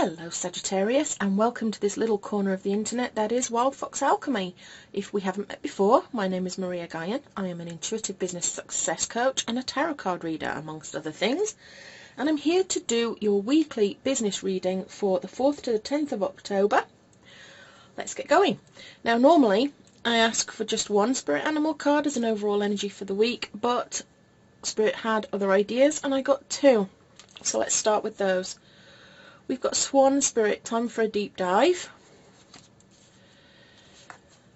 Hello Sagittarius, and welcome to this little corner of the internet that is Wild Fox Alchemy. If we haven't met before, my name is Maria Gaian. I am an intuitive business success coach and a tarot card reader, amongst other things. And I'm here to do your weekly business reading for the 4th to the 10th of October. Let's get going. Now normally I ask for just one spirit animal card as an overall energy for the week, but Spirit had other ideas and I got two. So let's start with those. We've got Swan Spirit, time for a deep dive.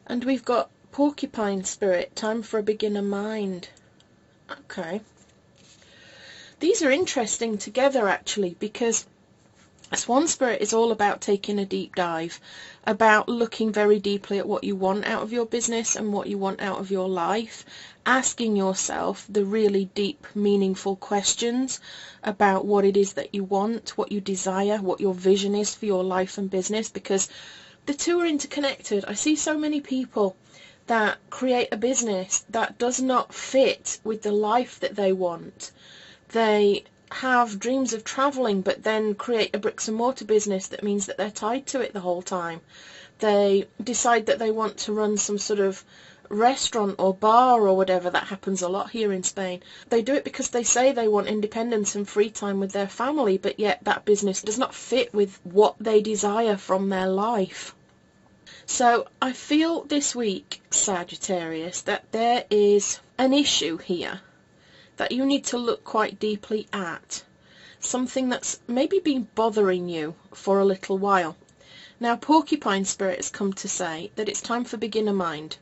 And we've got Porcupine Spirit, time for a beginner mind. Okay. These are interesting together actually, because Swan Spirit is all about taking a deep dive, about looking very deeply at what you want out of your business and what you want out of your life, asking yourself the really deep, meaningful questions about what it is that you want, what you desire, what your vision is for your life and business, because the two are interconnected. I see so many people that create a business that does not fit with the life that they want. They have dreams of travelling, but then create a bricks and mortar business that means that they're tied to it the whole time. They decide that they want to run some sort of restaurant or bar or whatever. That happens a lot here in Spain. They do it because they say they want independence and free time with their family, but yet that business does not fit with what they desire from their life. So I feel this week, Sagittarius, that there is an issue here that you need to look quite deeply at. Something that's maybe been bothering you for a little while. Now, Porcupine Spirit has come to say that it's time for beginner mind.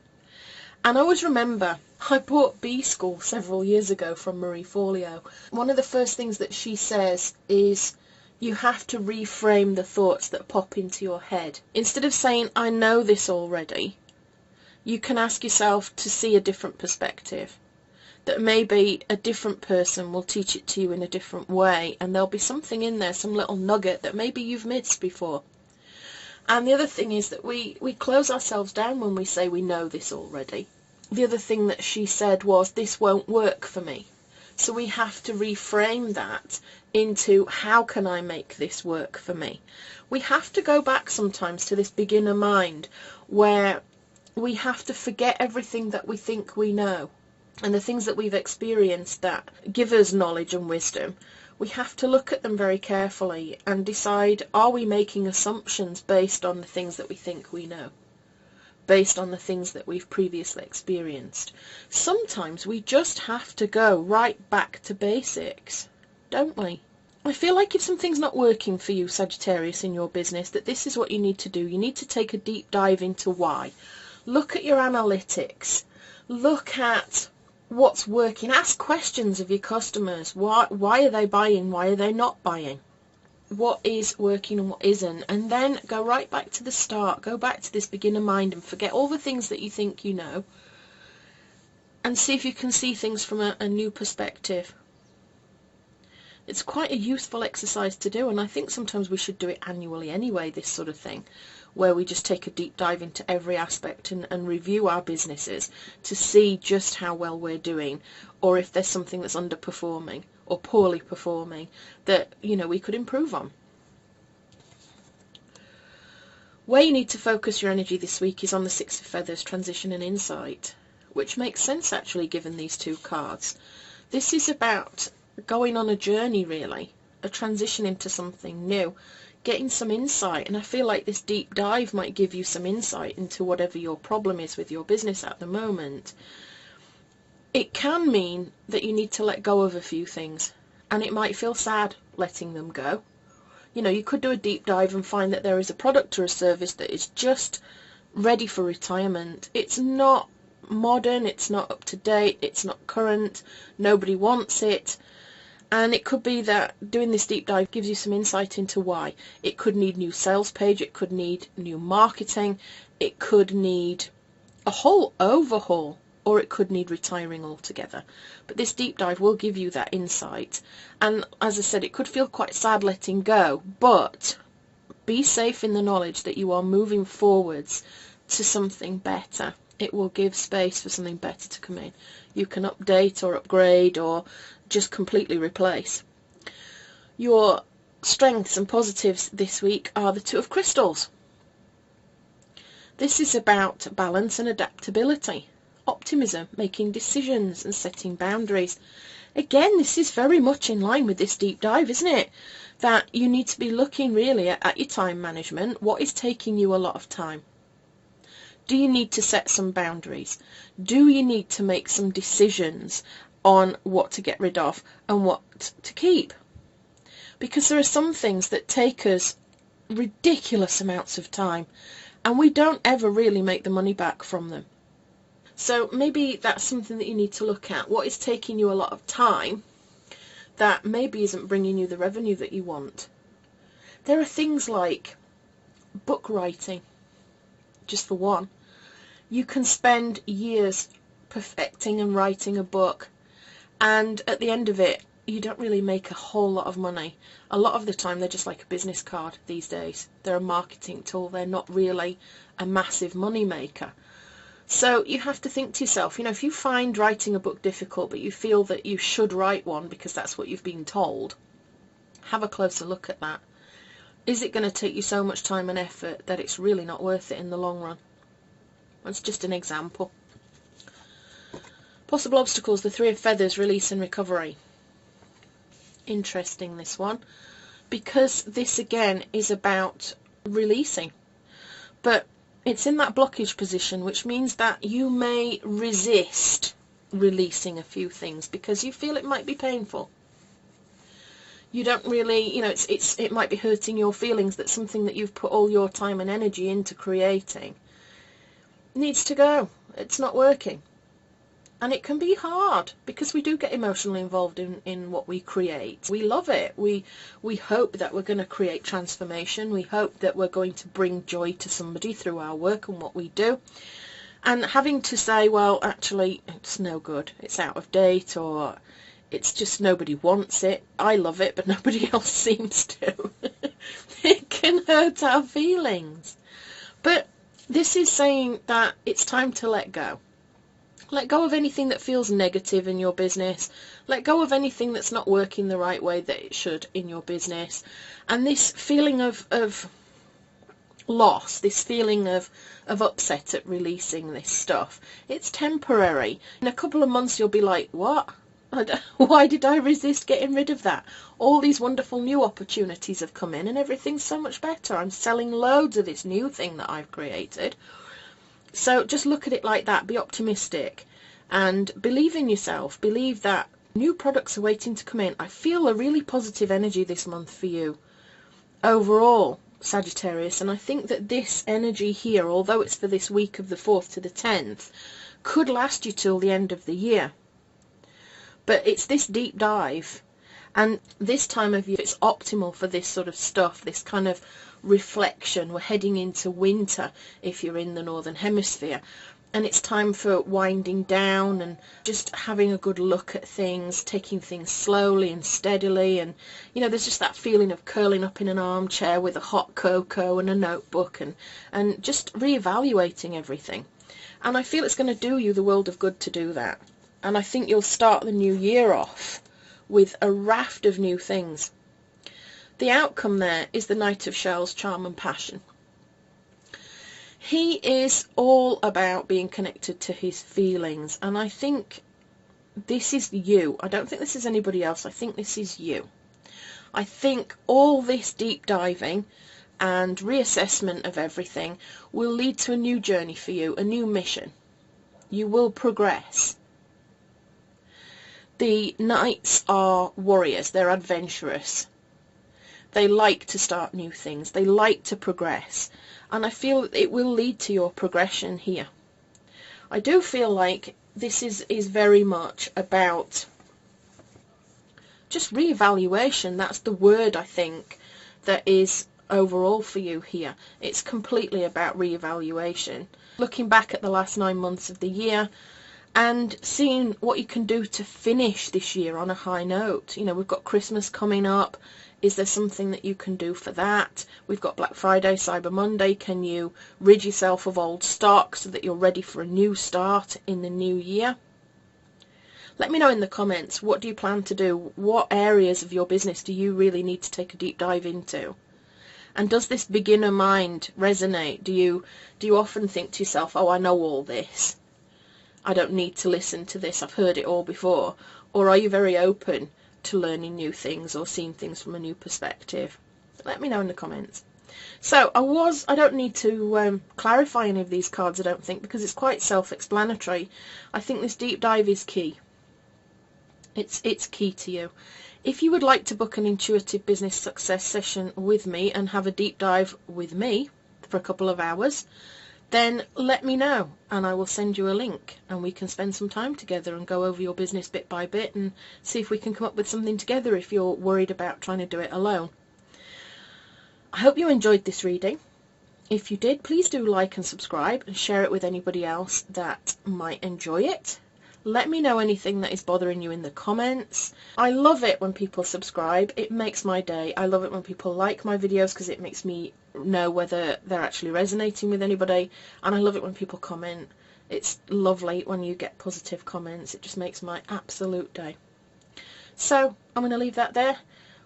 And I always remember, I bought B School several years ago from Marie Forleo. One of the first things that she says is you have to reframe the thoughts that pop into your head. Instead of saying, I know this already, you can ask yourself to see a different perspective. That maybe a different person will teach it to you in a different way, and there'll be something in there, some little nugget that maybe you've missed before. And the other thing is that we close ourselves down when we say we know this already. The other thing that she said was, this won't work for me. So we have to reframe that into, how can I make this work for me? We have to go back sometimes to this beginner mind where we have to forget everything that we think we know. And the things that we've experienced that give us knowledge and wisdom, we have to look at them very carefully and decide, are we making assumptions based on the things that we think we know, based on the things that we've previously experienced. Sometimes we just have to go right back to basics, don't we? I feel like if something's not working for you, Sagittarius, in your business, that this is what you need to do. You need to take a deep dive into why. Look at your analytics. Look at what's working. Ask questions of your customers. Why are they buying? Why are they not buying? What is working and what isn't? And then go right back to the start. Go back to this beginner mind and forget all the things that you think you know, and see if you can see things from a new perspective. It's quite a useful exercise to do, and I think sometimes we should do it annually anyway, this sort of thing, where we just take a deep dive into every aspect and review our businesses to see just how well we're doing, or if there's something that's underperforming or poorly performing that, we could improve on. Where you need to focus your energy this week is on the Six of Feathers, transition and insight, which makes sense actually given these two cards. This is about going on a journey, really, a transition into something new, getting some insight, and I feel like this deep dive might give you some insight into whatever your problem is with your business at the moment. It can mean that you need to let go of a few things, and it might feel sad letting them go. You could do a deep dive and find that there is a product or a service that is just ready for retirement. It's not modern, it's not up to date, it's not current, nobody wants it. And it could be that doing this deep dive gives you some insight into why. It could need new sales page, it could need new marketing, it could need a whole overhaul, or it could need retiring altogether. But this deep dive will give you that insight. And as I said, it could feel quite sad letting go, but be safe in the knowledge that you are moving forwards to something better. It will give space for something better to come in. You can update or upgrade or just completely replace. Your strengths and positives this week are the Two of Crystals. This is about balance and adaptability, optimism, making decisions and setting boundaries. Again, this is very much in line with this deep dive, isn't it? That you need to be looking really at your time management. What is taking you a lot of time? Do you need to set some boundaries? Do you need to make some decisions on what to get rid of and what to keep? Because there are some things that take us ridiculous amounts of time, and we don't ever really make the money back from them. So maybe that's something that you need to look at. What is taking you a lot of time that maybe isn't bringing you the revenue that you want? There are things like book writing, just for one. You can spend years perfecting and writing a book, and at the end of it, you don't really make a whole lot of money. A lot of the time, they're just like a business card these days. They're a marketing tool. They're not really a massive money maker. So you have to think to yourself, if you find writing a book difficult, but you feel that you should write one because that's what you've been told, have a closer look at that. Is it going to take you so much time and effort that it's really not worth it in the long run? That's just an example. Possible obstacles, the Three of Feathers, release and recovery. Interesting, this one, because this again is about releasing, but it's in that blockage position, which means that you may resist releasing a few things because you feel it might be painful. You don't really, it might be hurting your feelings that something that you've put all your time and energy into creating needs to go. It's not working. And it can be hard because we do get emotionally involved in what we create. We love it. We hope that we're going to create transformation. We hope that we're going to bring joy to somebody through our work and what we do. And having to say, well, actually, it's no good. It's out of date, or it's just nobody wants it. I love it, but nobody else seems to. It can hurt our feelings. But this is saying that it's time to let go. Let go of anything that feels negative in your business. Let go of anything that's not working the right way that it should in your business. And this feeling of loss, this feeling of upset at releasing this stuff, it's temporary. In a couple of months you'll be like, what? Why did I resist getting rid of that? All these wonderful new opportunities have come in and everything's so much better. I'm selling loads of this new thing that I've created. So just look at it like that. Be optimistic and believe in yourself. Believe that new products are waiting to come in. I feel a really positive energy this month for you overall, Sagittarius, and I think that this energy here, although it's for this week of the 4th to the 10th, could last you till the end of the year. But it's this deep dive, and this time of year it's optimal for this sort of stuff, this kind of reflection. We're heading into winter if you're in the northern hemisphere, and it's time for winding down and just having a good look at things, taking things slowly and steadily. And there's just that feeling of curling up in an armchair with a hot cocoa and a notebook and just reevaluating everything. And I feel it's going to do you the world of good to do that. And I think you'll start the new year off with a raft of new things. The outcome there is the Knight of Shells, charm and passion. He is all about being connected to his feelings, and I think this is you. I don't think this is anybody else. I think this is you. I think all this deep diving and reassessment of everything will lead to a new journey for you, a new mission. You will progress. The knights are warriors. They're adventurous. They like to start new things. They like to progress. And I feel it will lead to your progression here. I do feel like this is very much about just reevaluation. That's the word, I think, that is overall for you here. It's completely about reevaluation. Looking back at the last 9 months of the year and seeing what you can do to finish this year on a high note. We've got Christmas coming up. Is there something that you can do for that? We've got Black Friday, Cyber Monday. Can you rid yourself of old stock so that you're ready for a new start in the new year? Let me know in the comments, what do you plan to do? What areas of your business do you really need to take a deep dive into? And does this beginner mind resonate? Do you often think to yourself, oh, I know all this, I don't need to listen to this, I've heard it all before? Or are you very open to learning new things or seeing things from a new perspective? Let me know in the comments. So I don't need to clarify any of these cards, I don't think, because it's quite self-explanatory. I think this deep dive is key. It's key to you. If you would like to book an intuitive business success session with me and have a deep dive with me for a couple of hours, then let me know and I will send you a link and we can spend some time together and go over your business bit by bit and see if we can come up with something together if you're worried about trying to do it alone. I hope you enjoyed this reading. If you did, please do like and subscribe and share it with anybody else that might enjoy it. Let me know anything that is bothering you in the comments. I love it when people subscribe. It makes my day. I love it when people like my videos because it makes me know whether they're actually resonating with anybody. And I love it when people comment. It's lovely when you get positive comments. It just makes my absolute day. So I'm going to leave that there.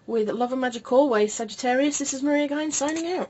With love and magic always, Sagittarius, this is Maria Gaian signing out.